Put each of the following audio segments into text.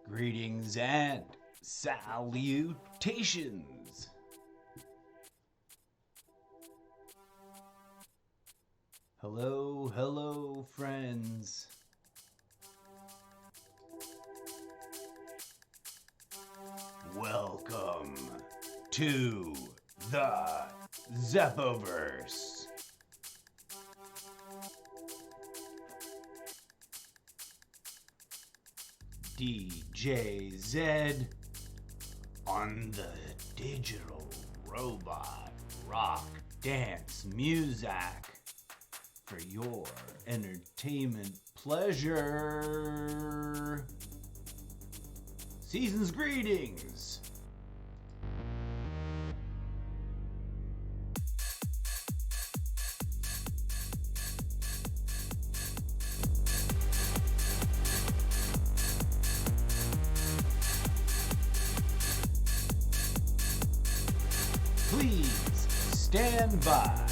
Greetings and salutations. Hello, friends. Welcome to the Zeppoverse. DJ Zed on the digital robot rock dance music for your entertainment pleasure. Season's greetings. Please stand by.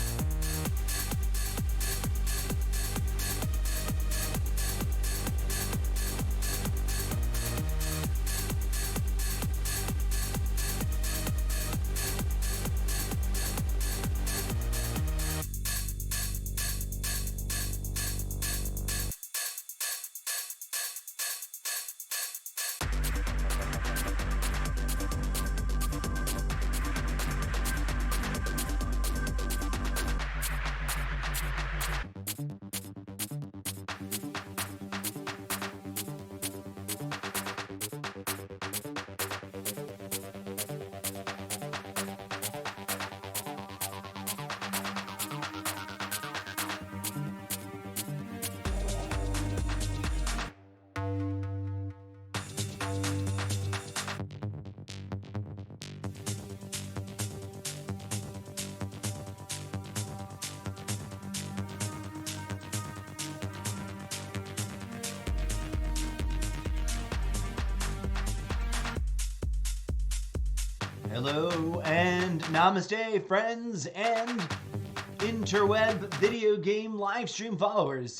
Hello and namaste, friends and interweb video game livestream followers.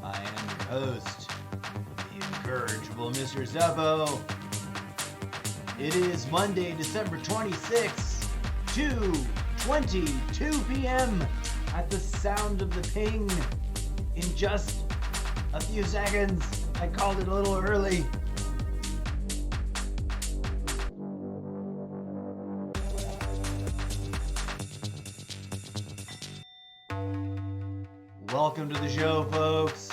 I am your host, the incorrigible Mr. Zeppo. It is Monday, December 26th, 2:22 p.m. at the sound of the ping. In just a few seconds, I called it a little early. Welcome to the show, folks.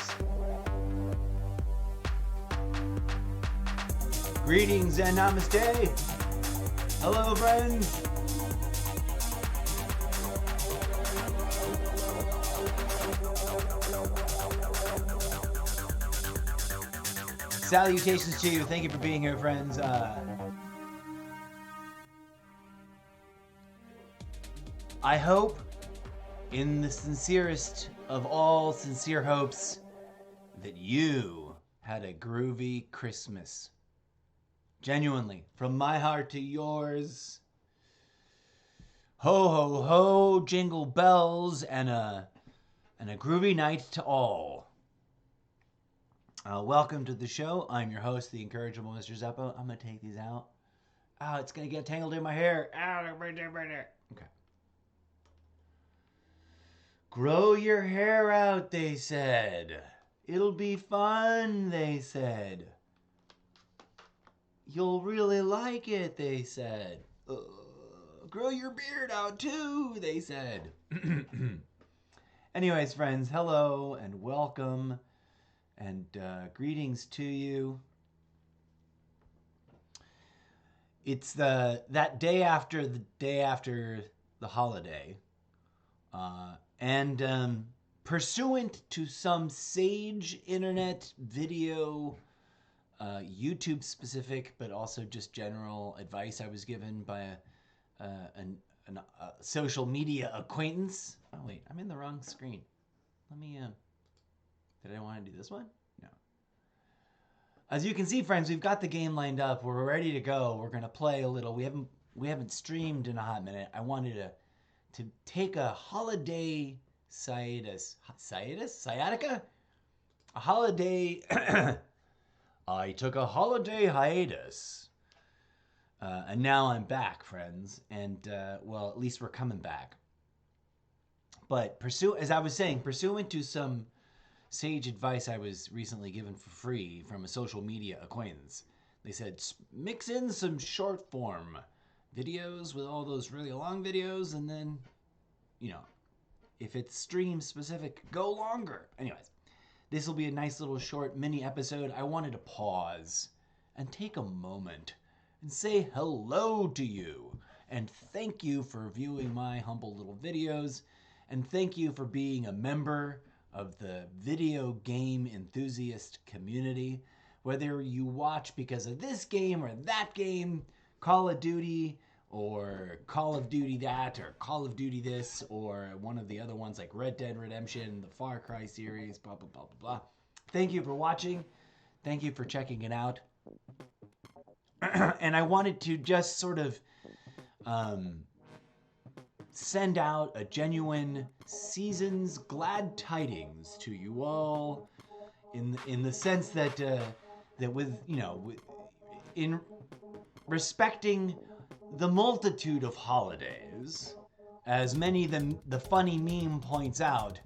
Greetings and namaste. Hello, friends. Salutations to you. Thank you for being here, friends. I hope, in the sincerest of all sincere hopes, that you had a groovy Christmas. Genuinely, from my heart to yours. Ho, ho, ho, jingle bells, and a groovy night to all. Welcome to the show. I'm your host, the incorrigible Mr. Zeppo. I'm going to take these out. Oh, it's going to get tangled in my hair. Okay. Grow your hair out, they said. It'll be fun, they said. You'll really like it, they said. Grow your beard out too, they said. Anyways, friends, hello and welcome and greetings to you. It's that day after the holiday. And pursuant to some sage internet video, YouTube specific, but also just general advice I was given by a social media acquaintance. Oh wait, I'm in the wrong screen. Let me, did I want to do this one? No. As you can see, friends, we've got the game lined up. We're ready to go. We're going to play a little. We haven't streamed in a hot minute. I wanted to take a holiday sciatica a holiday. I took a holiday hiatus. And now I'm back, friends. And, well, at least we're coming back. But as I was saying, pursuant to some sage advice I was recently given for free from a social media acquaintance, they said, mix in some short form videos with all those really long videos. And then, if it's stream specific, go longer. Anyways, this will be a nice little short mini episode. I wanted to pause and take a moment and say hello to you. And thank you for viewing my humble little videos. And thank you for being a member of the video game enthusiast community. Whether you watch because of this game or that game, Call of Duty, or Call of Duty that, or Call of Duty this, or one of the other ones like Red Dead Redemption, the Far Cry series, blah, blah, blah, blah, blah. Thank you for watching. Thank you for checking it out. And I wanted to just sort of send out a genuine season's glad tidings to you all, in the sense that with in respecting the multitude of holidays, as many the funny meme points out,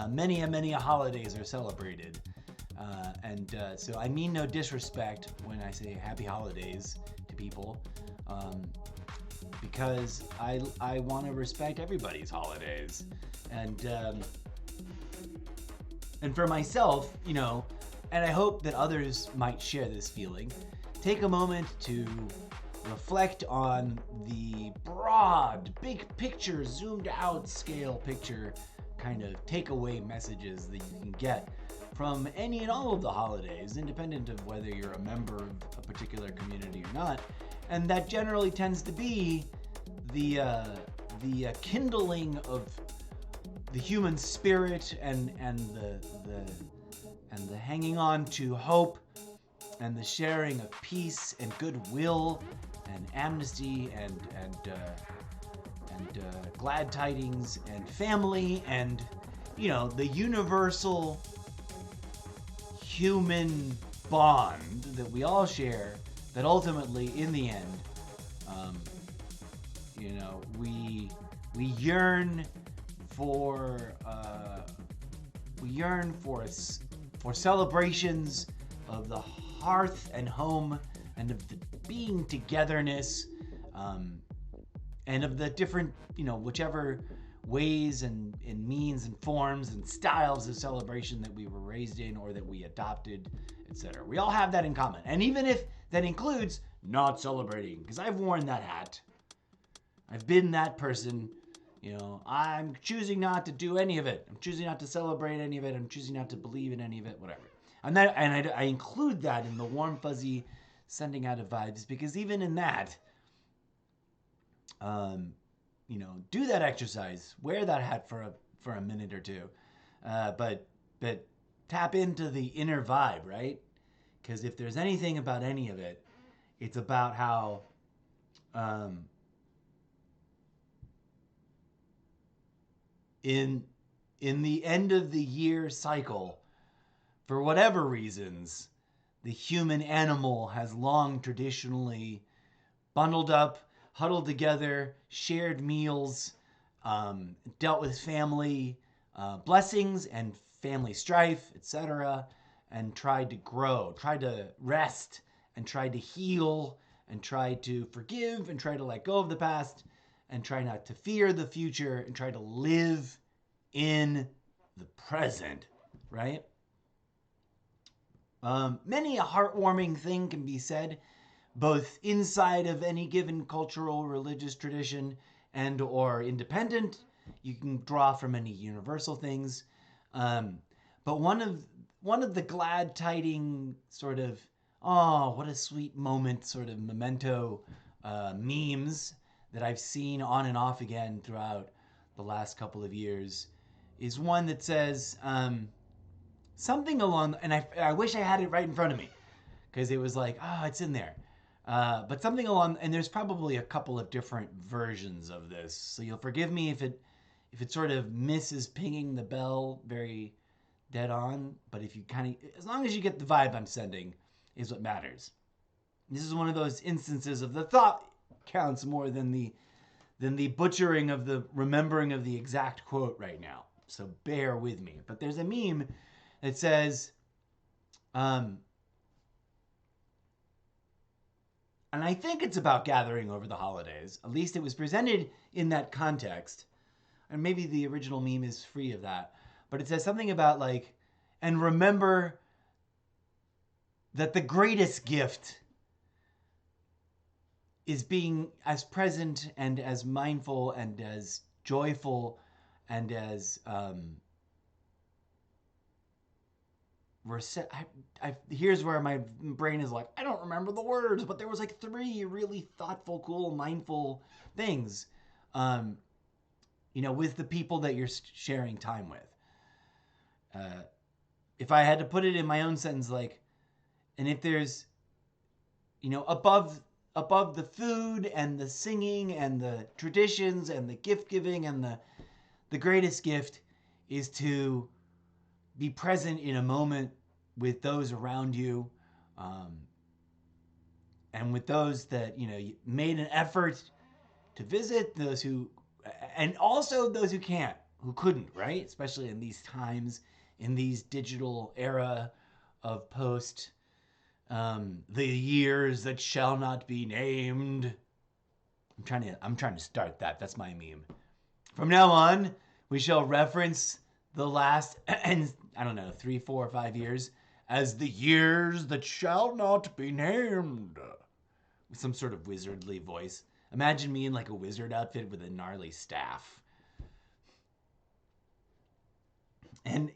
many holidays are celebrated. So I mean no disrespect when I say happy holidays to people, because I want to respect everybody's holidays. And for myself, and I hope that others might share this feeling, take a moment to reflect on the broad, big picture, zoomed out scale picture kind of takeaway messages that you can get from any and all of the holidays, independent of whether you're a member of a particular community or not. And that generally tends to be the kindling of the human spirit and the hanging on to hope and the sharing of peace and goodwill and amnesty and glad tidings and family and the universal human bond that we all share, that ultimately in the end we yearn for celebrations of the hearth and home and of the being togetherness, and of the different whichever ways and means and forms and styles of celebration that we were raised in or that we adopted, etc. We all have that in common. And even if that includes not celebrating, because I've worn that hat. I've been that person. I'm choosing not to do any of it. I'm choosing not to celebrate any of it. I'm choosing not to believe in any of it, whatever. And I include that in the warm, fuzzy sending out of vibes, because even in that, do that exercise, wear that hat for a minute or two, but tap into the inner vibe, right? Because if there's anything about any of it, it's about how in the end of the year cycle, for whatever reasons, the human animal has long traditionally bundled up, huddled together, shared meals, dealt with family blessings and family strife, etc., and tried to grow, tried to rest, and tried to heal, and tried to forgive, and try to let go of the past, and try not to fear the future, and try to live in the present, right? Many a heartwarming thing can be said, both inside of any given cultural, religious tradition and or independent. You can draw from many universal things. But one of the glad tiding sort of, oh, what a sweet moment sort of memento memes that I've seen on and off again throughout the last couple of years is one that says something along, and I wish I had it right in front of me, because it was like, oh, it's in there. But something along, and there's probably a couple of different versions of this, so you'll forgive me if it sort of misses pinging the bell very dead on, but if you as long as you get the vibe I'm sending, is what matters. This is one of those instances of the thought counts more than the butchering of the remembering of the exact quote right now. So bear with me. But there's a meme that says, and I think it's about gathering over the holidays. At least it was presented in that context. And maybe the original meme is free of that. But it says something about like, and remember that the greatest gift is being as present and as mindful and as joyful and as here's where my brain is like, I don't remember the words, but there was like 3 really thoughtful, cool, mindful things, with the people that you're sharing time with. If I had to put it in my own sentence, like, and if there's, above the food and the singing and the traditions and the gift giving and the greatest gift is to be present in a moment with those around you, and with those that, you made an effort to visit, those who, and also those who couldn't, right? Especially in these times, in these digital era of post, the years that shall not be named. I'm trying to start that. That's my meme. From now on, we shall reference the last, and I don't know, 3, 4, 5 years as the years that shall not be named. With some sort of wizardly voice. Imagine me in like a wizard outfit with a gnarly staff. And,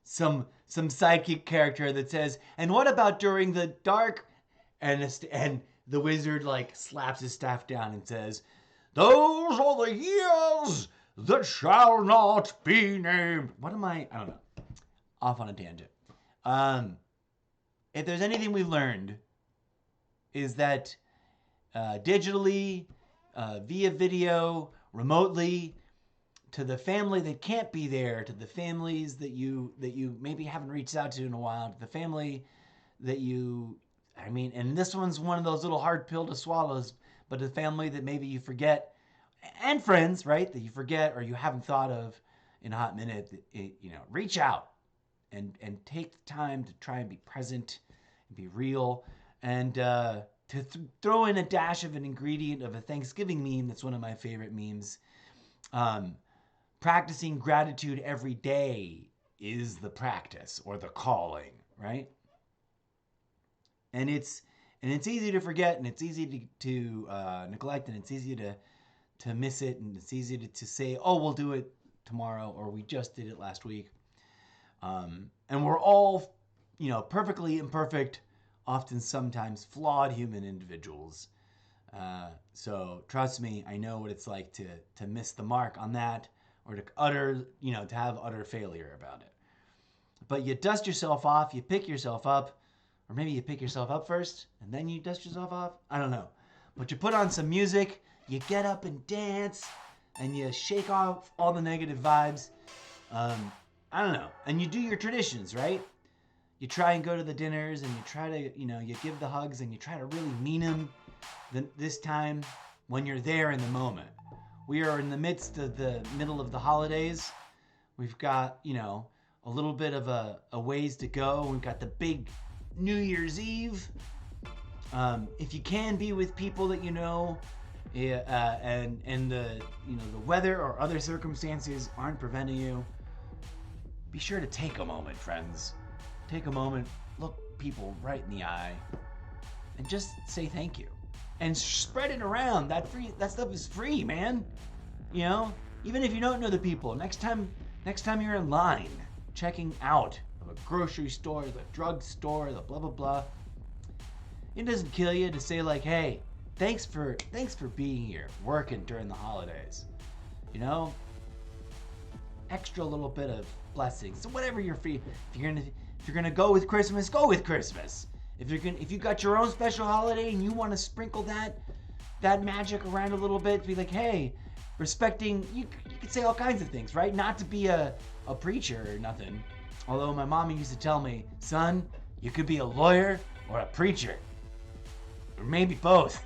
some sidekick character that says, and what about during the dark? And the wizard like slaps his staff down and says, those are the years that shall not be named. I don't know. Off on a tangent. If there's anything we learned, is that digitally, via video, remotely, to the family that can't be there, to the families that you maybe haven't reached out to in a while, to the family that and this one's one of those little hard pill to swallow, but the family that maybe you forget, and friends, right, that you forget or you haven't thought of in a hot minute, reach out and take the time to try and be present and be real, and to throw in a dash of an ingredient of a Thanksgiving meme that's one of my favorite memes. Practicing gratitude every day is the practice or the calling, right? And it's easy to forget, and it's easy to neglect, and it's easy to miss it, and it's easy to say, oh, we'll do it tomorrow, or we just did it last week. And we're all, perfectly imperfect, often sometimes flawed human individuals. So trust me, I know what it's like to miss the mark on that, or to have utter failure about it. But you dust yourself off, you pick yourself up, or maybe you pick yourself up first, and then you dust yourself off. I don't know. But you put on some music, you get up and dance, and you shake off all the negative vibes. I don't know. And you do your traditions, right? You try and go to the dinners, and you try to, you give the hugs, and you try to really mean them this time when you're there in the moment. We are in the midst of the middle of the holidays. We've got, a little bit of a ways to go. We've got the big New Year's Eve. If you can be with people that and the weather or other circumstances aren't preventing you, be sure to take a moment, friends. Take a moment, look people right in the eye, and just say thank you. And spread it around. That stuff is free, man. Even if you don't know the people, next time you're in line, checking out of a grocery store, the drugstore, the blah blah blah, it doesn't kill you to say like, hey, thanks for being here, working during the holidays. Extra little bit of blessings. So whatever you're free. If you're gonna go with Christmas, go with Christmas. If you got your own special holiday and you want to sprinkle that magic around a little bit, be like, hey, respecting, you could say all kinds of things, right? Not to be a preacher or nothing, Although my mom used to tell me, son, you could be a lawyer or a preacher. Or maybe both.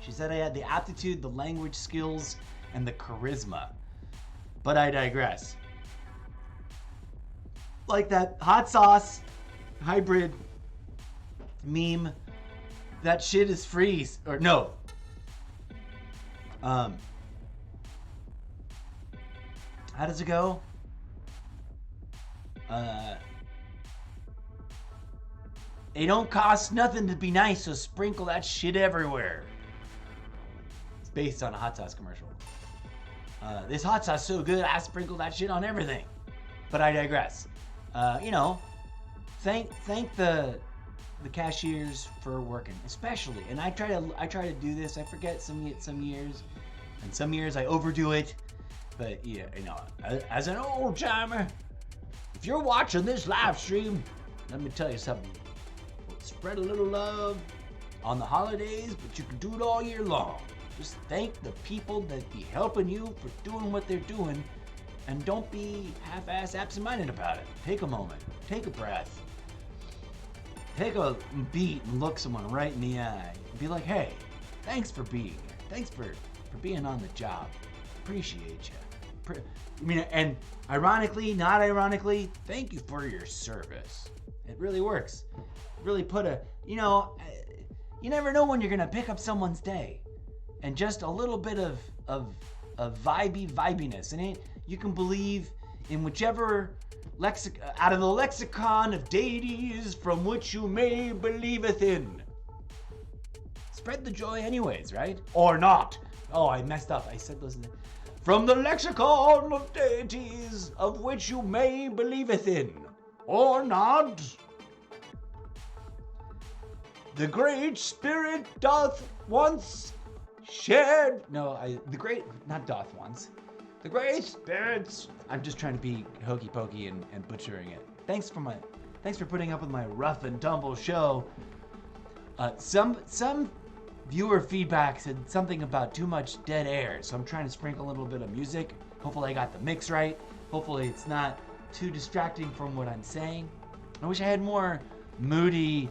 She said I had the aptitude, the language skills, and the charisma. But I digress. Like that hot sauce hybrid meme, that shit is free. Or no. How does it go? It don't cost nothing to be nice, so sprinkle that shit everywhere. It's based on a hot sauce commercial. This hot sauce is so good, I sprinkle that shit on everything. But I digress. Thank the cashiers for working, especially. And I try to do this. I forget some years, and some years I overdo it. But yeah, as an old timer, if you're watching this live stream, let me tell you something. Spread a little love on the holidays, but you can do it all year long. Just thank the people that be helping you for doing what they're doing, and don't be half-ass absent-minded about it. Take a moment, take a breath, take a beat and look someone right in the eye and be like, hey, thanks for being here. Thanks for being on the job. Appreciate you. And ironically, not ironically, thank you for your service. It really works. Really put you never know when you're gonna pick up someone's day, and just a little bit of vibiness in it, you can believe in whichever out of the lexicon of deities from which you may believeth in. Spread the joy anyways, right? Or not. Oh, I messed up. I said those. From the lexicon of deities of which you may believeth in, or not. The Great Spirit doth once shared. The Great Spirits. I'm just trying to be hokey pokey and butchering it. Thanks for putting up with my rough and tumble show. Some viewer feedback said something about too much dead air, so I'm trying to sprinkle a little bit of music. Hopefully I got the mix right. Hopefully it's not too distracting from what I'm saying. I wish I had more moody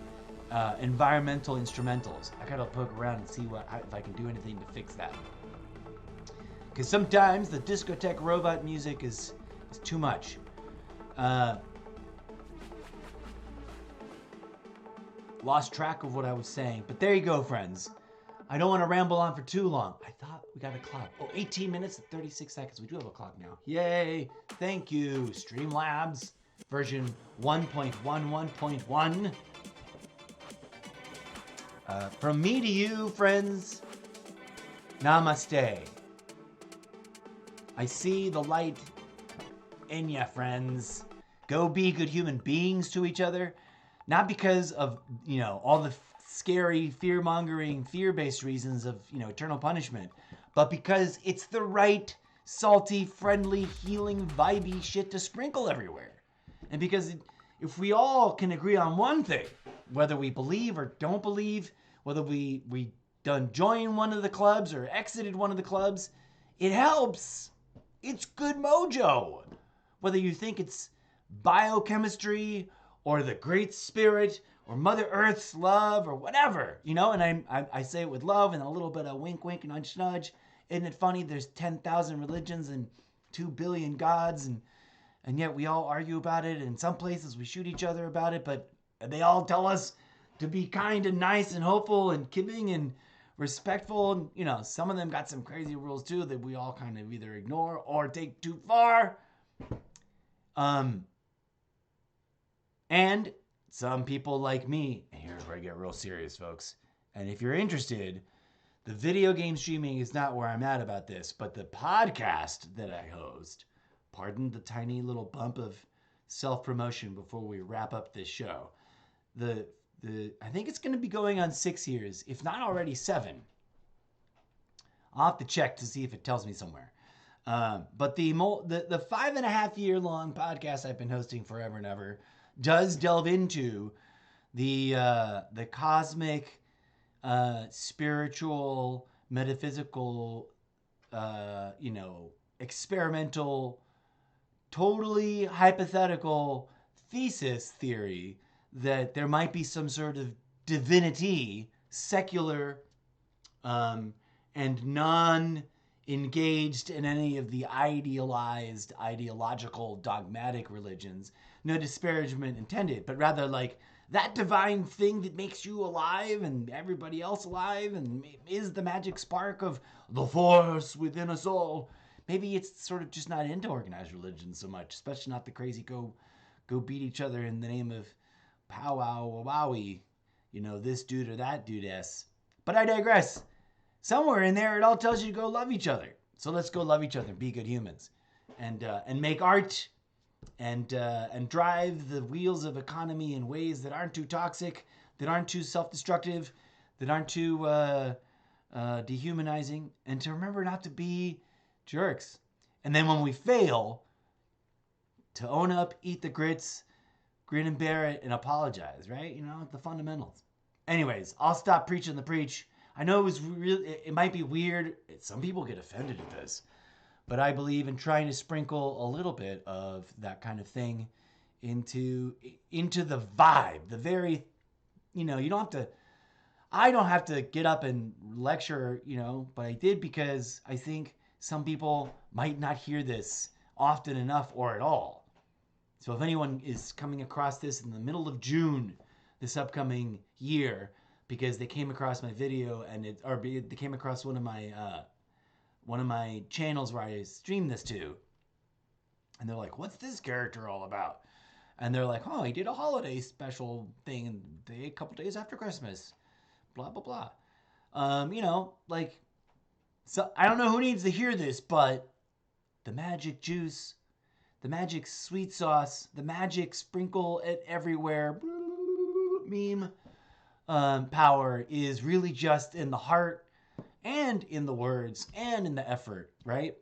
environmental instrumentals. I gotta poke around and see if I can do anything to fix that. Because sometimes the discotheque robot music is too much. Lost track of what I was saying, but there you go, friends. I don't want to ramble on for too long. I thought we got a clock. 18 minutes and 36 seconds. We do have a clock now. Yay! Thank you, Streamlabs version 1.11.1. From me to you, friends, namaste. I see the light in ya, friends. Go be good human beings to each other. Not because of, all the scary, fear-mongering, fear-based reasons of, eternal punishment, but because it's the right, salty, friendly, healing, vibey shit to sprinkle everywhere. And because if we all can agree on one thing, whether we believe or don't believe, whether we done joined one of the clubs or exited one of the clubs, it helps. It's good mojo. Whether you think it's biochemistry or the Great Spirit or Mother Earth's love or whatever, and I say it with love and a little bit of wink wink and nudge nudge. Isn't it funny? There's 10,000 religions and 2 billion gods, and yet we all argue about it. And in some places we shoot each other about it, but they all tell us to be kind and nice and hopeful and giving and respectful. And, some of them got some crazy rules too that we all kind of either ignore or take too far. And some people like me, and here's where I get real serious, folks. And if you're interested, the video game streaming is not where I'm at about this, but the podcast that I host, pardon the tiny little bump of self-promotion before we wrap up this show. I think it's going to be going on 6 years, if not already 7. I'll have to check to see if it tells me somewhere. But the 5.5 year long podcast I've been hosting forever and ever does delve into the cosmic, spiritual, metaphysical, experimental totally hypothetical thesis theory that there might be some sort of divinity, secular, and non-engaged in any of the idealized, ideological, dogmatic religions. No disparagement intended, but rather like that divine thing that makes you alive and everybody else alive and is the magic spark of the force within us all. Maybe it's sort of just not into organized religion so much, especially not the crazy go beat each other in the name of powwow wowie, this dude or that dude-ess. But I digress. Somewhere in there, it all tells you to go love each other. So let's go love each other and be good humans, and make art, and drive the wheels of economy in ways that aren't too toxic, that aren't too self-destructive, that aren't too dehumanizing, and to remember not to be jerks. And then when we fail, to own up, eat the grits, grin and bear it, and apologize, right? The fundamentals. Anyways, I'll stop preaching the preach. I know it might be weird. Some people get offended at this, but I believe in trying to sprinkle a little bit of that kind of thing into the vibe. The very, you don't have to. I don't have to get up and lecture, but I did because I think some people might not hear this often enough or at all. So if anyone is coming across this in the middle of June, this upcoming year, because they came across my video they came across one of my channels where I stream this to, and they're like, "What's this character all about?" And they're like, "Oh, he did a holiday special thing a couple days after Christmas, blah blah blah." So I don't know who needs to hear this, but the magic juice, the magic sweet sauce, the magic sprinkle it everywhere meme power is really just in the heart and in the words and in the effort, right?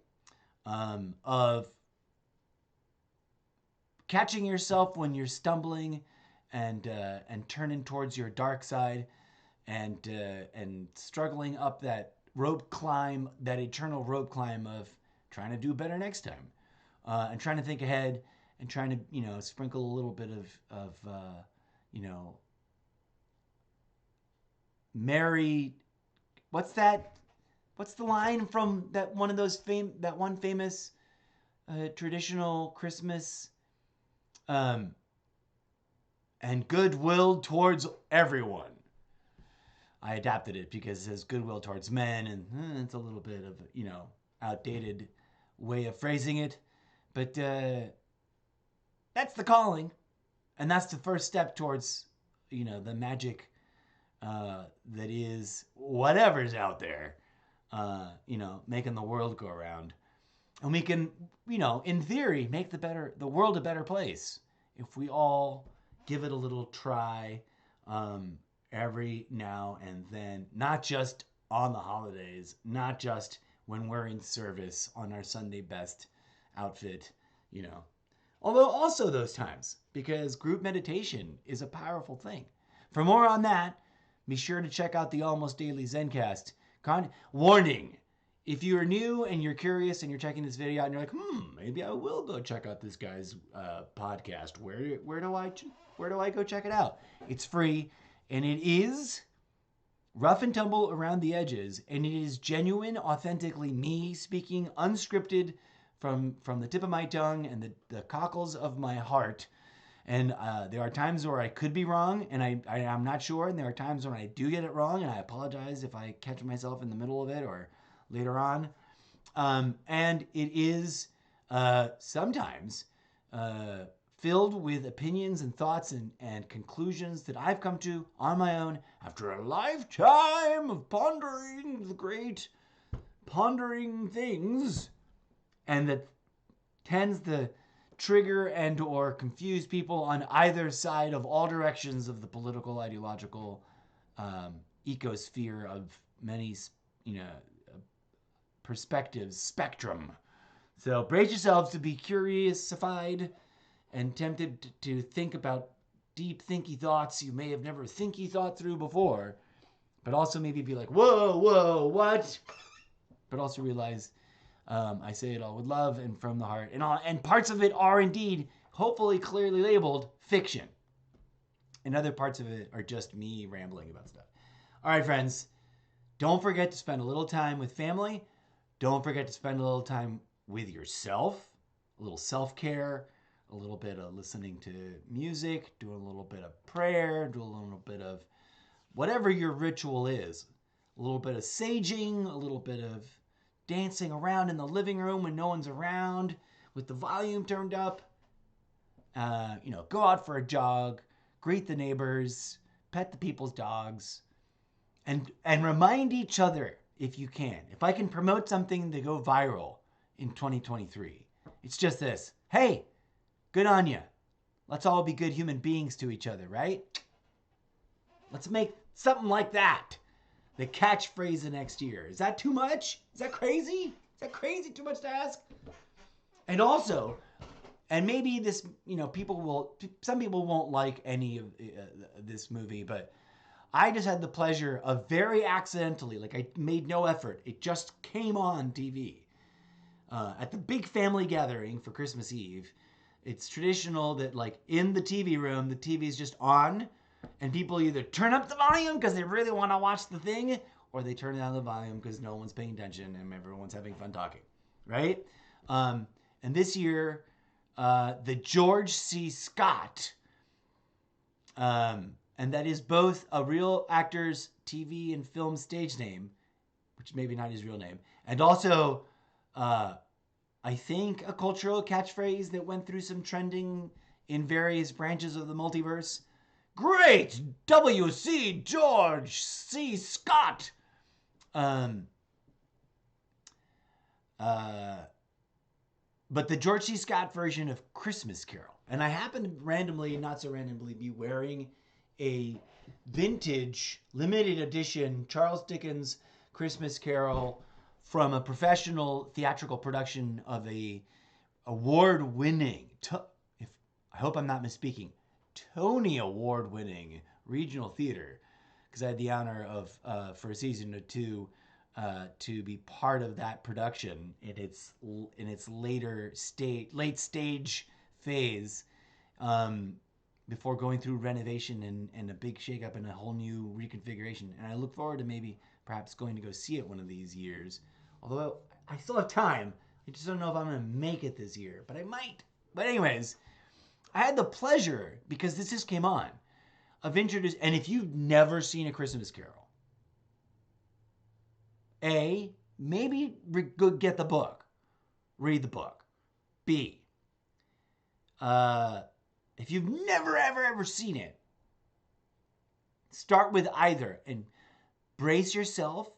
Of catching yourself when you're stumbling and turning towards your dark side, and struggling up that rope climb, that eternal rope climb of trying to do better next time, and trying to think ahead, and trying to sprinkle a little bit of Mary, what's that? What's the line from that one of those that one famous traditional Christmas? And goodwill towards everyone. I adapted it because it says goodwill towards men, and it's a little bit of outdated way of phrasing it, but that's the calling, and that's the first step towards the magic that is whatever's out there, making the world go around. And we can, in theory, make the world a better place if we all give it a little try every now and then, not just on the holidays, not just when we're in service on our Sunday best outfit, although also those times, because group meditation is a powerful thing. For more on that, be sure to check out the Almost Daily Zencast. Warning, if you are new and you're curious and you're checking this video out and you're like, maybe I will go check out this guy's podcast. Where do I go check it out? It's free, and it is rough and tumble around the edges, and it is genuine, authentically me speaking unscripted from the tip of my tongue and the cockles of my heart. And there are times where I could be wrong, and I'm not sure. And there are times when I do get it wrong, and I apologize if I catch myself in the middle of it or later on. And it is sometimes filled with opinions and thoughts and conclusions that I've come to on my own after a lifetime of pondering things, and that tends to trigger and or confuse people on either side of all directions of the political, ideological ecosphere of many, perspectives spectrum. So brace yourselves to be curiousified and tempted to think about deep thinky thoughts you may have never thought through before, but also maybe be like, whoa, what? But also realize I say it all with love and from the heart. And parts of it are indeed, hopefully clearly labeled, fiction. And other parts of it are just me rambling about stuff. All right, friends. Don't forget to spend a little time with family. Don't forget to spend a little time with yourself. A little self-care. A little bit of listening to music. Doing a little bit of prayer. Do a little bit of whatever your ritual is. A little bit of saging. A little bit of dancing around in the living room when no one's around with the volume turned up. Go out for a jog, greet the neighbors, pet the people's dogs, and remind each other if you can. If I can promote something to go viral in 2023, it's just this. Hey, good on ya. Let's all be good human beings to each other, right? Let's make something like that the catchphrase of next year. Is that too much? Is that crazy? Is that crazy? Too much to ask? And also, and maybe this, some people won't like any of this movie, but I just had the pleasure of very accidentally, like I made no effort, it just came on TV at the big family gathering for Christmas Eve. It's traditional that like in the TV room, the TV is just on, and people either turn up the volume because they really want to watch the thing, or they turn down the volume because no one's paying attention and everyone's having fun talking, right? And this year, the George C. Scott, and that is both a real actor's TV and film stage name, which maybe not his real name, and also, I think, a cultural catchphrase that went through some trending in various branches of the multiverse. Great W.C. George C. Scott. But the George C. Scott version of Christmas Carol. And I happen to randomly, not so randomly, be wearing a vintage, limited edition Charles Dickens Christmas Carol from a professional theatrical production of a award-winning, I hope I'm not misspeaking, Tony Award-winning regional theater, because I had the honor of, for a season or two, to be part of that production in its late stage phase, before going through renovation and a big shakeup and a whole new reconfiguration. And I look forward to maybe perhaps going to go see it one of these years. Although I still have time. I just don't know if I'm going to make it this year, but I might. But anyways, I had the pleasure, because this just came on, of introducing, and if you've never seen A Christmas Carol, A, maybe go get the book. Read the book. B, if you've never, ever seen it, start with either and brace yourself.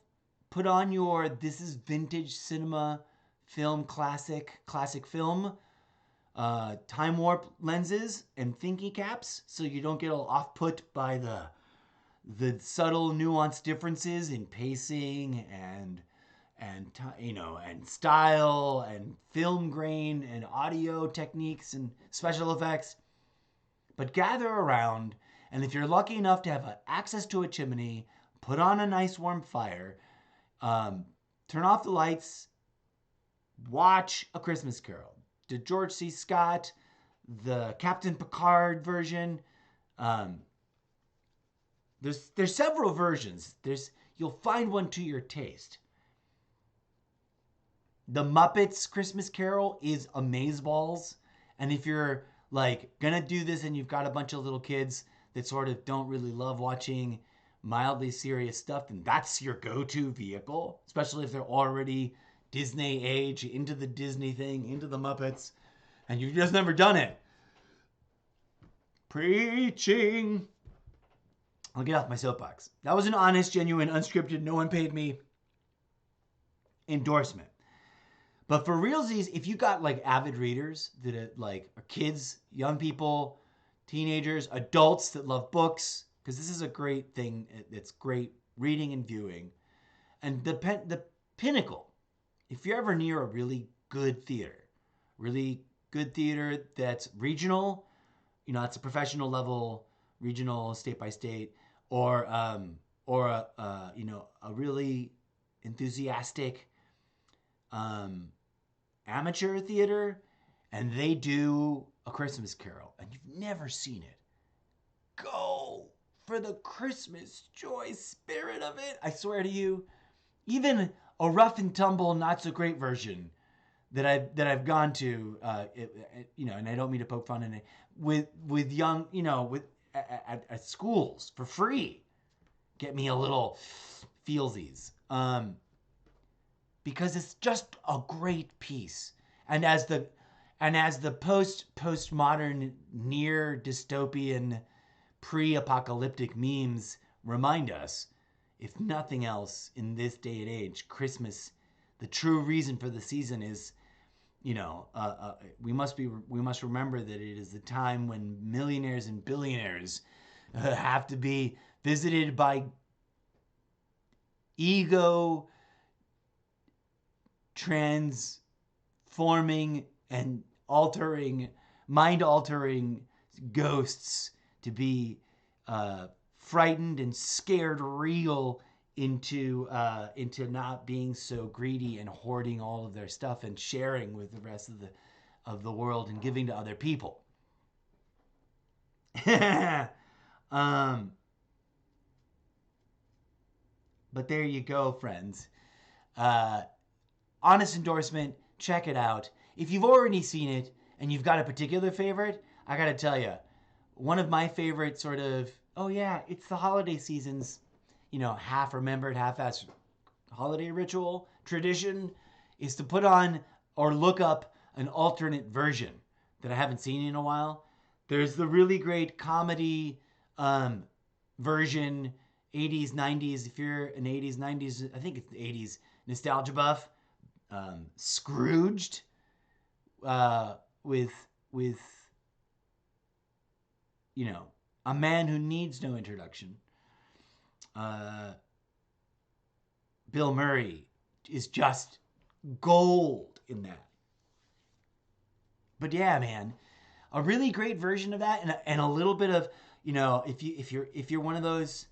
Put on your This is Vintage Cinema Film classic film, time warp lenses and thinking caps, so you don't get all off-put by the subtle nuanced differences in pacing and style and film grain and audio techniques and special effects. But gather around, and if you're lucky enough to have access to a chimney, put on a nice warm fire, turn off the lights, watch A Christmas Carol. The George C. Scott, the Captain Picard version. There's several versions. You'll find one to your taste. The Muppets Christmas Carol is amazeballs. And if you're like gonna do this and you've got a bunch of little kids that sort of don't really love watching mildly serious stuff, then that's your go-to vehicle, especially if they're already Disney age, into the Disney thing, into the Muppets, and you've just never done it. Preaching. I'll get off my soapbox. That was an honest, genuine, unscripted, no one paid me endorsement. But for realsies, if you got like avid readers that are like are kids, young people, teenagers, adults that love books, because this is a great thing. It's great reading and viewing. And the pinnacle, if you're ever near a really good theater that's regional, it's a professional level, regional, state by state, or a really enthusiastic, amateur theater, and they do A Christmas Carol, and you've never seen it, go for the Christmas joy spirit of it. I swear to you, even a rough and tumble, not so great version that I've gone to, and I don't mean to poke fun in it, with young, at schools for free, get me a little feelsies, because it's just a great piece, and as the postmodern, near dystopian, pre-apocalyptic memes remind us, if nothing else, in this day and age, Christmas, the true reason for the season is, we must remember that it is the time when millionaires and billionaires have to be visited by ego transforming and mind altering ghosts to be frightened and scared real into not being so greedy and hoarding all of their stuff and sharing with the rest of the world and giving to other people. But there you go, friends. Honest endorsement. Check it out. If you've already seen it and you've got a particular favorite, I gotta tell you, one of my favorite sort of, oh yeah, it's the holiday season's, half remembered, half-assed holiday ritual tradition is to put on or look up an alternate version that I haven't seen in a while. There's the really great comedy version, 80s, 90s. If you're an 80s, 90s, I think it's the 80s nostalgia buff, Scrooged, with a man who needs no introduction. Bill Murray is just gold in that. But yeah, man, a really great version of that, and a little bit of, if you're one of those,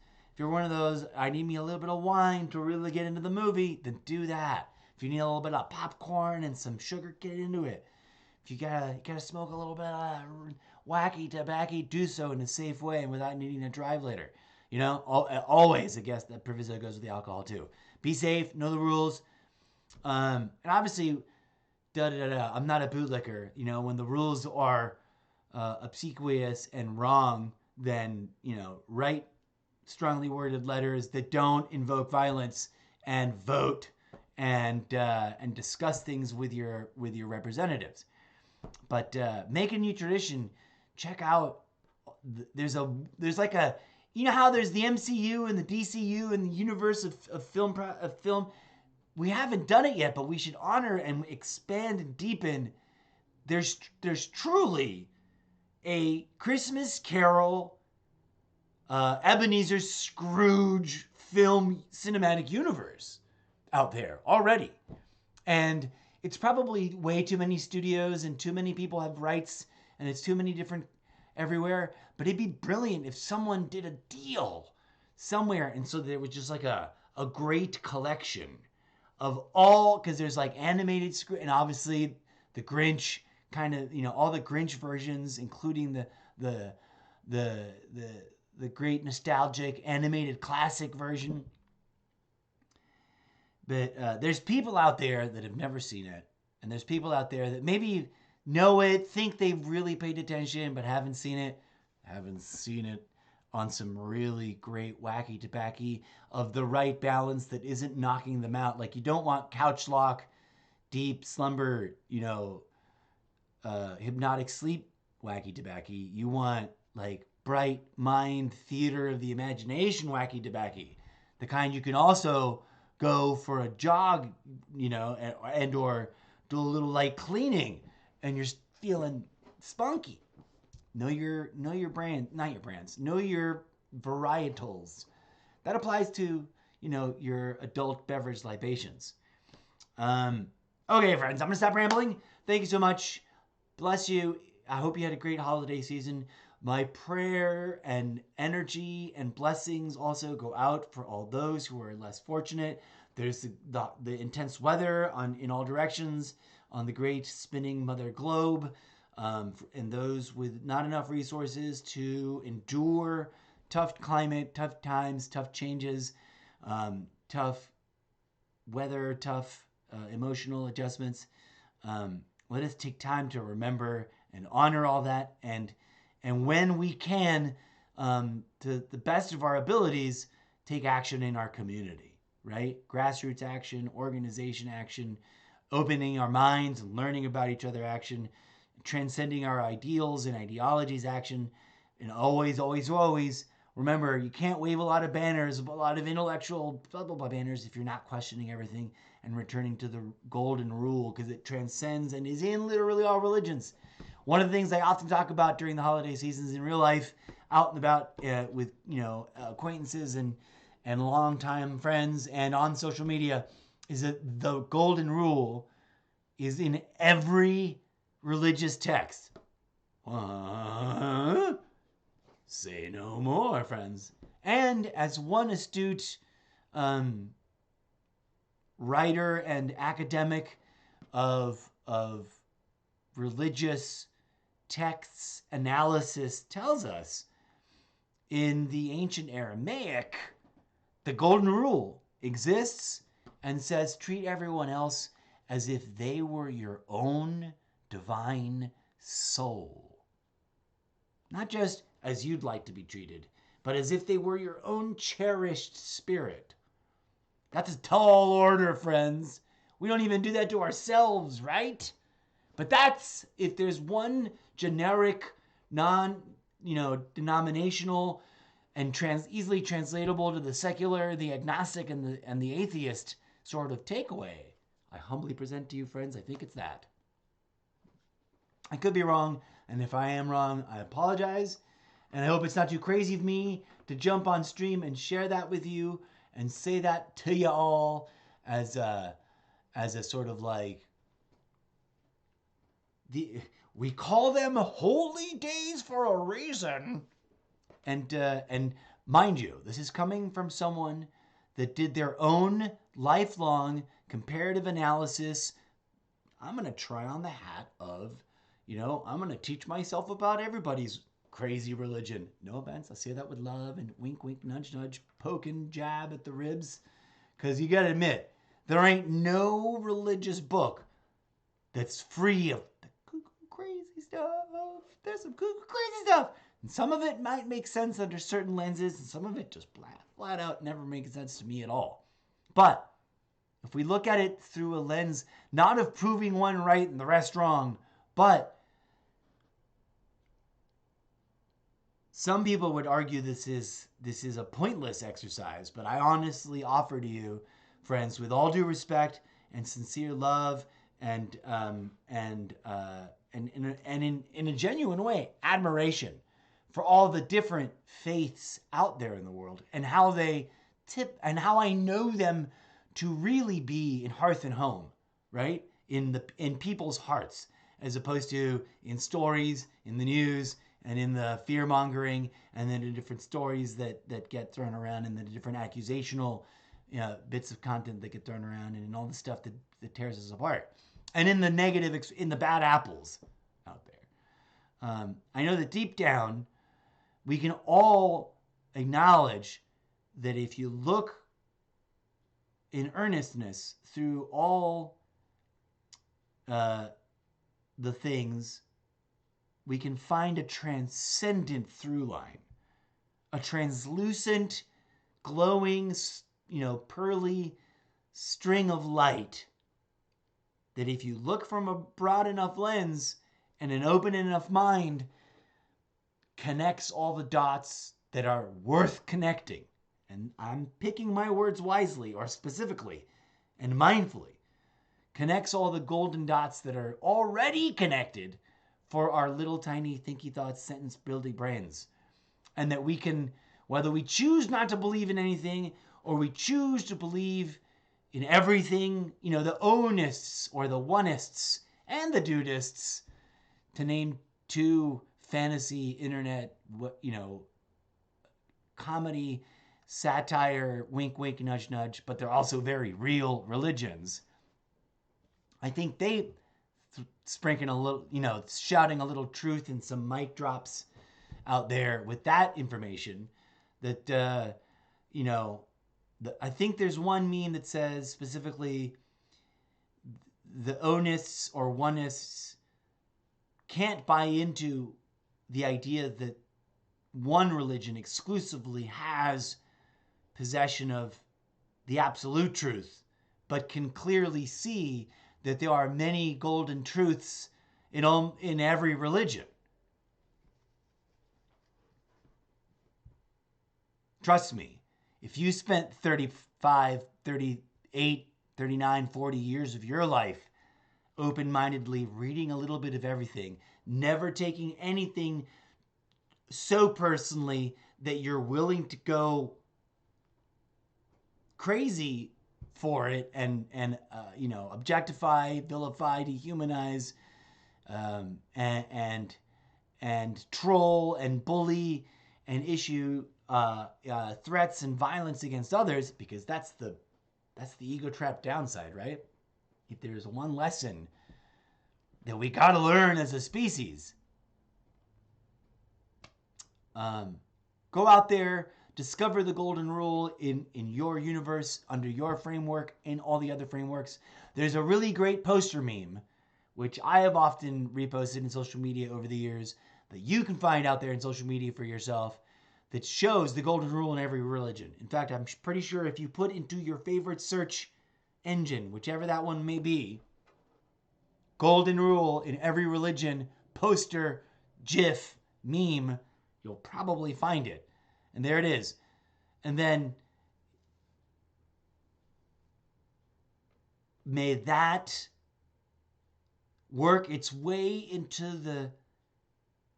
I need me a little bit of wine to really get into the movie, then do that. If you need a little bit of popcorn and some sugar, get into it. If you gotta smoke a little bit of wacky tobacco, do so in a safe way and without needing to drive later. Always, I guess that proviso goes with the alcohol too. Be safe, know the rules, and obviously, I'm not a bootlicker. When the rules are obsequious and wrong, then write strongly worded letters that don't invoke violence and vote and discuss things with your representatives. But make a new tradition. Check out. There's like a, how there's the MCU and the DCU and the universe of film. We haven't done it yet, but we should honor and expand and deepen. There's truly a Christmas Carol, Ebenezer Scrooge film cinematic universe out there already. And it's probably way too many studios and too many people have rights and it's too many different everywhere. But it'd be brilliant if someone did a deal somewhere. And so there was just like a great collection of all, because there's like animated and obviously the Grinch kind of, all the Grinch versions, including the great nostalgic animated classic version. But there's people out there that have never seen it, and there's people out there that maybe know it, think they've really paid attention, but haven't seen it on some really great wacky tobacco of the right balance that isn't knocking them out. Like, you don't want couch lock, deep slumber, hypnotic sleep wacky tobacco. You want like bright mind theater of the imagination wacky tobacco, the kind you can also go for a jog, and or do a little light cleaning and you're feeling spunky. Know your brand, not your brands. Know your varietals. That applies to, your adult beverage libations. Okay, friends, I'm going to stop rambling. Thank you so much. Bless you. I hope you had a great holiday season. My prayer and energy and blessings also go out for all those who are less fortunate. There's the intense weather in all directions on the great spinning mother globe, and those with not enough resources to endure tough climate, tough times, tough changes, tough weather, tough emotional adjustments. Let us take time to remember and honor all that, and when we can, to the best of our abilities, take action in our community, right? Grassroots action, organization action, opening our minds and learning about each other action, transcending our ideals and ideologies action, and always, always, always remember, you can't wave a lot of banners, a lot of intellectual blah, blah, blah banners if you're not questioning everything and returning to the golden rule, because it transcends and is in literally all religions. One of the things I often talk about during the holiday seasons in real life, out and about with acquaintances and longtime friends and on social media, is that the golden rule is in every religious text. Say no more, friends. And as one astute writer and academic of religious texts analysis tells us, in the ancient Aramaic, the golden rule exists and says, treat everyone else as if they were your own divine soul. Not just as you'd like to be treated, but as if they were your own cherished spirit. That's a tall order, friends. We don't even do that to ourselves, right? But that's, if there's one generic, denominational, and easily translatable to the secular, the agnostic, and the atheist sort of takeaway, I humbly present to you, friends, I think it's that. I could be wrong, and if I am wrong, I apologize. And I hope it's not too crazy of me to jump on stream and share that with you and say that to you all as a sort of like, we call them holy days for a reason. And mind you, this is coming from someone that did their own lifelong comparative analysis. I'm going to try on the hat of, I'm going to teach myself about everybody's crazy religion. No offense, I say that with love and wink, wink, nudge, nudge, poke and jab at the ribs. Because you got to admit, there ain't no religious book that's free of the cuckoo crazy stuff. There's some cuckoo crazy stuff. And some of it might make sense under certain lenses, and some of it just flat out never makes sense to me at all. But if we look at it through a lens, not of proving one right and the rest wrong, but some people would argue this is a pointless exercise, but I honestly offer to you, friends, with all due respect and sincere love and in a genuine way, admiration for all the different faiths out there in the world and how they tip and how I know them to really be in hearth and home, right? In people's hearts, as opposed to in stories, in the news, and in the fear-mongering, and then the different stories that get thrown around, and the different accusational bits of content that get thrown around, and in all the stuff that tears us apart. And in the negative, in the bad apples out there. I know that deep down, we can all acknowledge that if you look in earnestness through all the things, we can find a transcendent through line, a translucent, glowing, pearly string of light that if you look from a broad enough lens and an open enough mind, connects all the dots that are worth connecting. And I'm picking my words wisely or specifically and mindfully. Connects all the golden dots that are already connected for our little tiny thinky thoughts, sentence building brains. And that we can, whether we choose not to believe in anything or we choose to believe in everything, the onists or the oneists and the dudists, to name two fantasy internet, comedy, satire, wink, wink, nudge, nudge, but they're also very real religions. I think sprinkling a little, shouting a little truth and some mic drops out there with that information. That I think there's one meme that says specifically the onists or oneists can't buy into the idea that one religion exclusively has possession of the absolute truth, but can clearly see that there are many golden truths in every religion. Trust me, if you spent 35, 38, 39, 40 years of your life open-mindedly reading a little bit of everything, never taking anything so personally that you're willing to go crazy for it and objectify, vilify, dehumanize, and troll and bully and issue threats and violence against others, because that's the ego trap downside, right? If there's one lesson that we gotta learn as a species, go out there, discover the golden rule in your universe, under your framework, in all the other frameworks. There's a really great poster meme, which I have often reposted in social media over the years, that you can find out there in social media for yourself, that shows the golden rule in every religion. In fact, I'm pretty sure if you put into your favorite search engine, whichever that one may be, golden rule in every religion, poster, GIF, meme, you'll probably find it. And there it is. And then may that work its way into the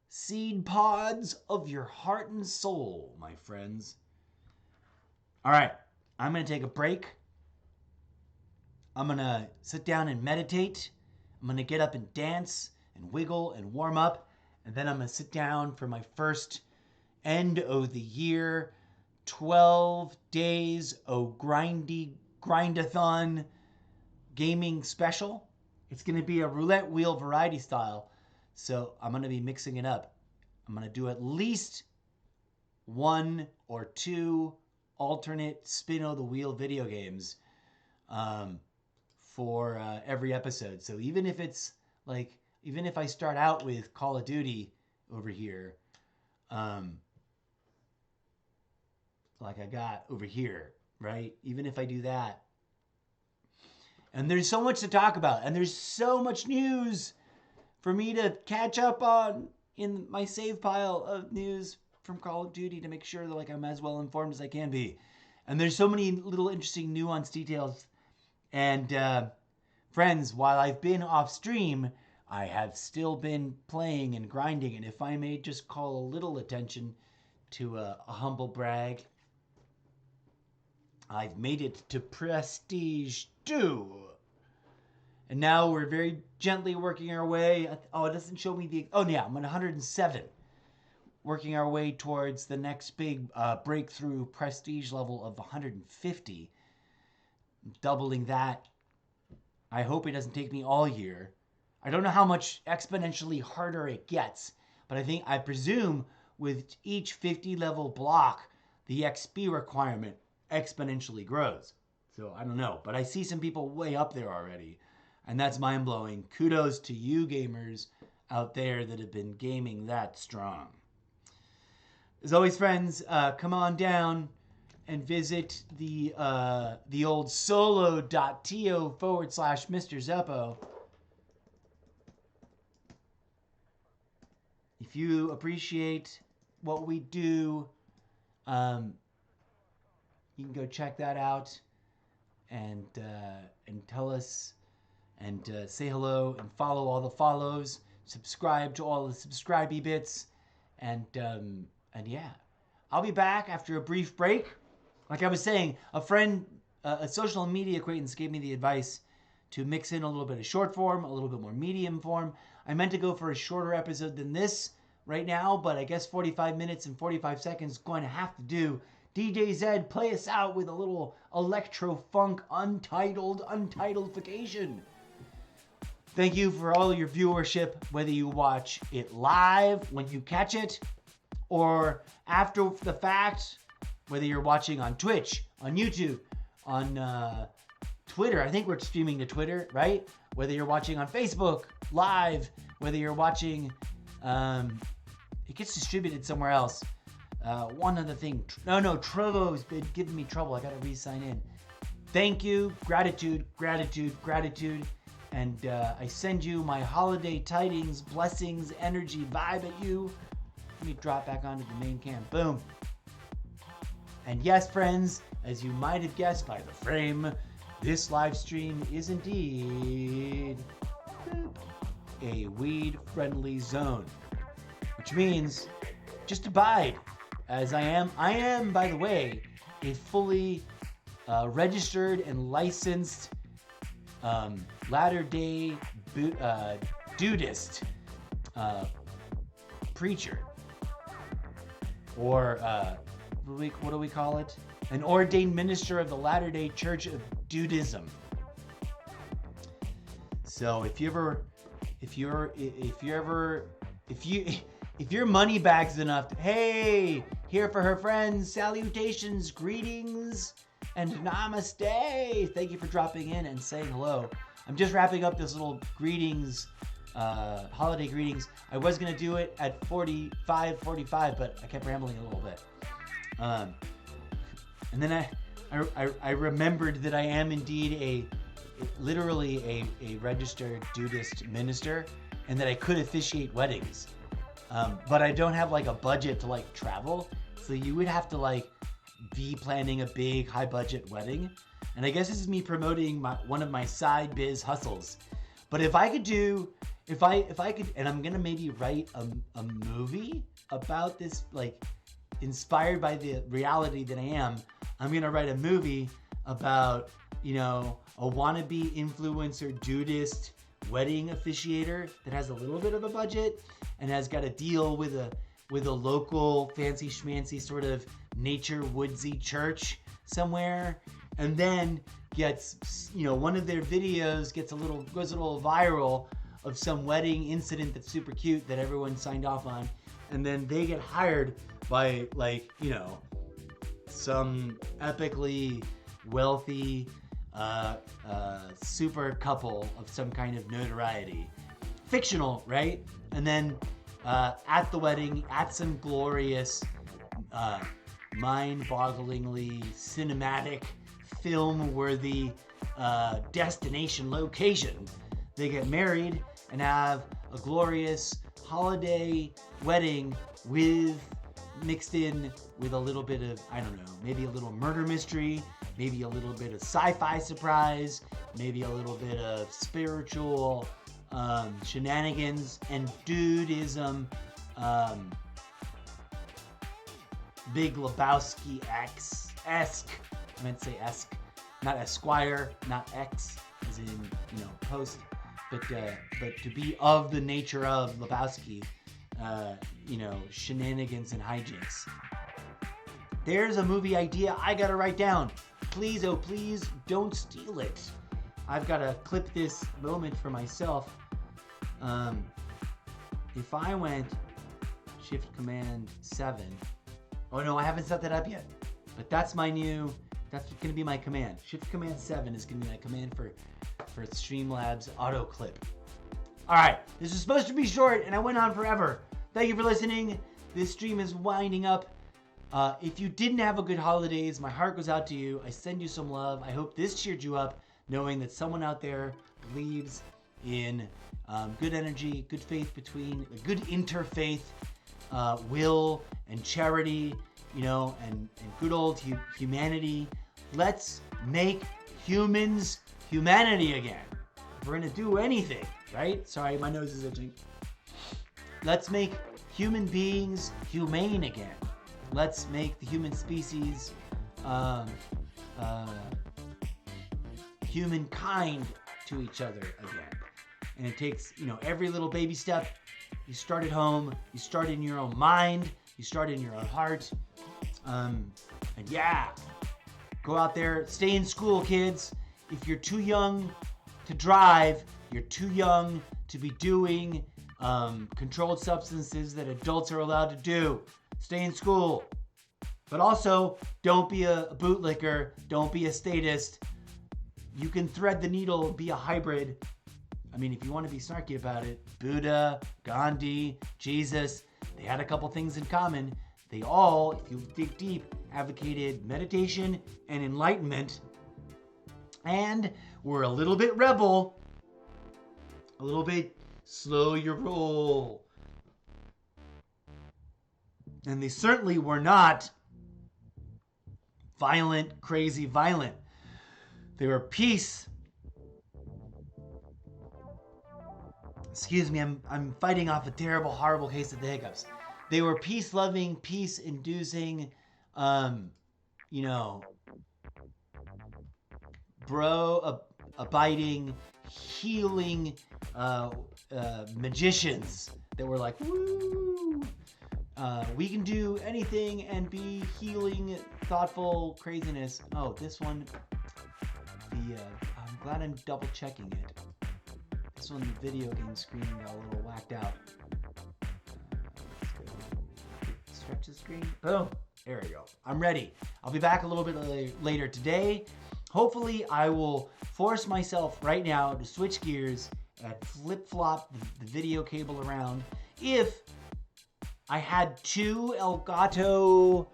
seed pods of your heart and soul, my friends. All right, I'm going to take a break. I'm going to sit down and meditate. I'm going to get up and dance and wiggle and warm up. And then I'm going to sit down for my first end of the year 12 days of grindathon gaming special. It's going to be a roulette wheel variety style. So I'm going to be mixing it up. I'm going to do at least 1 or 2 alternate spin of the wheel video games for every episode. So even if I start out with Call of Duty over here, like I got over here, right? Even if I do that. And there's so much to talk about, and there's so much news for me to catch up on in my save pile of news from Call of Duty to make sure that I'm as well informed as I can be. And there's so many little interesting nuanced details. And friends, while I've been off stream, I have still been playing and grinding. And if I may just call a little attention to a humble brag, I've made it to Prestige 2. And now we're very gently working our way. It doesn't show me the... Oh, yeah, I'm at 107. Working our way towards the next big breakthrough prestige level of 150. Doubling that. I hope it doesn't take me all year. I don't know how much exponentially harder it gets, but I presume with each 50 level block, the XP requirement exponentially grows. So I don't know, but I see some people way up there already, and that's mind-blowing. Kudos to you gamers out there that have been gaming that strong. As always, friends, come on down and visit the old solo.to/Mr. Zeppo. If you appreciate what we do, you can go check that out and tell us and say hello and follow all the follows. Subscribe to all the subscribey bits, and yeah, I'll be back after a brief break. Like I was saying, a friend, a social media acquaintance, gave me the advice to mix in a little bit of short form, a little bit more medium form. I meant to go for a shorter episode than this right now, but I guess 45 minutes and 45 seconds is going to have to do. DJ Zed, play us out with a little electro-funk untitledfication. Thank you for all your viewership, whether you watch it live when you catch it or after the fact, whether you're watching on Twitch, on YouTube, on Twitter. I think we're streaming to Twitter, right? Whether you're watching on Facebook live, whether you're watching, it gets distributed somewhere else. One other thing. No, Trovo's been giving me trouble. I got to re-sign in. Thank you. Gratitude. And I send you my holiday tidings, blessings, energy, vibe at you. Let me drop back onto the main cam. Boom. And yes, friends, as you might have guessed by the frame, this live stream is indeed a weed-friendly zone. Which means just abide as I am. I am, by the way, a fully registered and licensed Latter-day Dudist preacher, or what do we call it? An ordained minister of the Latter-day Church of Dudism. So if you're money bags enough, hey, here for her friends, salutations, greetings, and namaste. Thank you for dropping in and saying hello. I'm just wrapping up this little greetings, holiday greetings. I was going to do it at 45, but I kept rambling a little bit. And then I remembered that I am indeed literally a registered Dudist minister, and that I could officiate weddings. But I don't have like a budget to like travel. So you would have to like be planning a big high budget wedding. And I guess this is me promoting one of my side biz hustles. But if I could, and I'm gonna maybe write a movie about this, like inspired by the reality that I am. I'm gonna write a movie about, a wannabe influencer Dudist wedding officiator that has a little bit of a budget and has got to deal with a local fancy schmancy sort of nature woodsy church somewhere, and then gets, one of their videos goes a little viral of some wedding incident that's super cute that everyone signed off on, and then they get hired by some epically wealthy super couple of some kind of notoriety. Fictional, right? And then at the wedding, at some glorious, mind-bogglingly cinematic, film-worthy destination location, they get married and have a glorious holiday wedding mixed in with a little bit of, I don't know, maybe a little murder mystery, maybe a little bit of sci-fi surprise, maybe a little bit of spiritual shenanigans and dudism, Big Lebowski-esque, I meant to say esque, not Esquire, not X, as in, post, but to be of the nature of Lebowski, shenanigans and hijinks. There's a movie idea I gotta write down. Please, oh please, don't steal it. I've gotta clip this moment for myself. If I went Shift Command 7, oh no, I haven't set that up yet, but that's gonna be my command. Shift Command 7 is gonna be my command for Streamlabs auto clip. All right, this is supposed to be short and I went on forever. Thank you for listening. This stream is winding up. If you didn't have a good holidays, my heart goes out to you. I send you some love. I hope this cheered you up, knowing that someone out there believes in good energy, good faith between, good interfaith, will and charity, and good old humanity. Let's make humans humanity again. If we're gonna do anything, right? Sorry, my nose is itching. Let's make human beings humane again. Let's make the human species humankind to each other again. And it takes, every little baby step. You start at home, you start in your own mind, you start in your own heart. And yeah, go out there, stay in school, kids. If you're too young to drive, You're too young to be doing controlled substances that adults are allowed to do. Stay in school. But also, don't be a bootlicker. Don't be a statist. You can thread the needle, be a hybrid. I mean, if you want to be snarky about it, Buddha, Gandhi, Jesus, they had a couple things in common. They all, if you dig deep, advocated meditation and enlightenment, and were a little bit rebel, a little bit slow your roll. And they certainly were not violent, crazy violent. They were peace. Excuse me, I'm fighting off a terrible, horrible case of the hiccups. They were peace-loving, peace-inducing, abiding, healing magicians that were like, woo! We can do anything and be healing, thoughtful craziness. Oh, this one, I'm glad I'm double checking it. This one, the video game screen got a little whacked out. Let's go. Stretch the screen. Boom. There we go. I'm ready. I'll be back a little bit later today. Hopefully, I will force myself right now to switch gears and flip-flop the video cable around. If I had two Elgato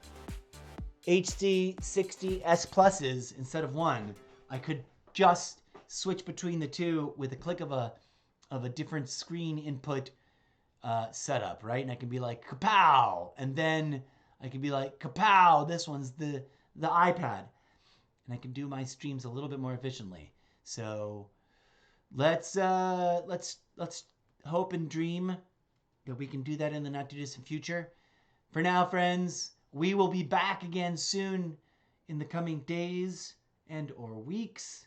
HD 60 S Pluses instead of one, I could just switch between the two with a click of a different screen input setup, right? And I can be like, kapow! And then I can be like, kapow! This one's the iPad. And I can do my streams a little bit more efficiently. So let's hope and dream that we can do that in the not too distant future. For now, friends, we will be back again soon in the coming days and or weeks.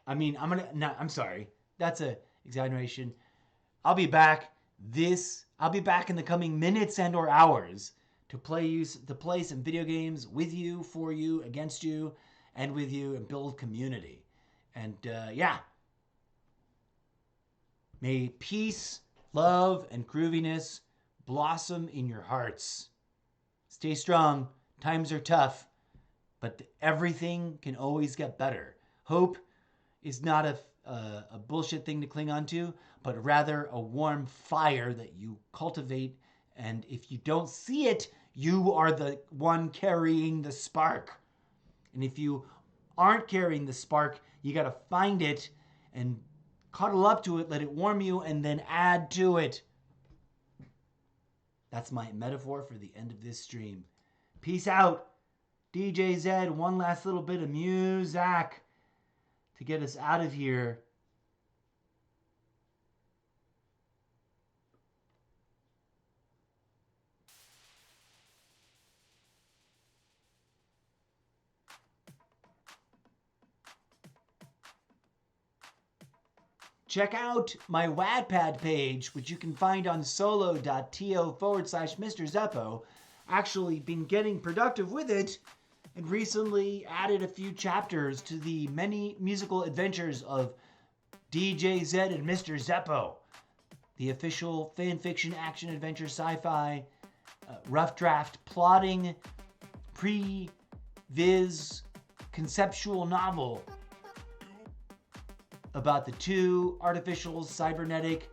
I'm sorry. That's a exaggeration. I'll be back in the coming minutes and or hours to play some video games with you, for you, against you, and with you, and build community. And may peace, love, and grooviness blossom in your hearts. Stay strong. Times are tough, but everything can always get better. Hope is not a bullshit thing to cling on to, but rather a warm fire that you cultivate. And if you don't see it, you are the one carrying the spark. And if you aren't carrying the spark, you got to find it and cuddle up to it, let it warm you, and then add to it. That's my metaphor for the end of this stream. Peace out. DJ Zed, one last little bit of music to get us out of here. Check out my Wattpad page, which you can find on solo.to/Mr. Zeppo. Actually been getting productive with it and recently added a few chapters to the many musical adventures of DJ Zed and Mr. Zeppo, the official fan fiction, action, adventure, sci-fi, rough draft, plotting, pre-viz, conceptual novel about the two artificial, cybernetic,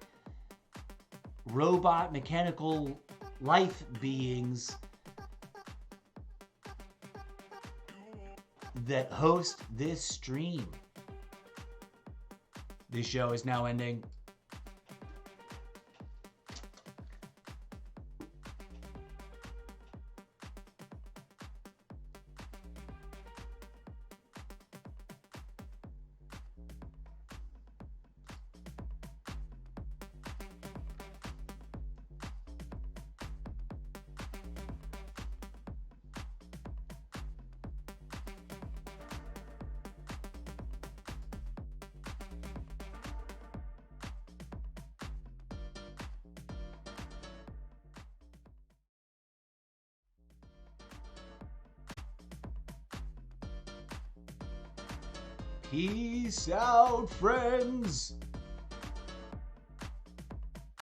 robot, mechanical life beings that host this stream. This show is now ending. Peace out, friends.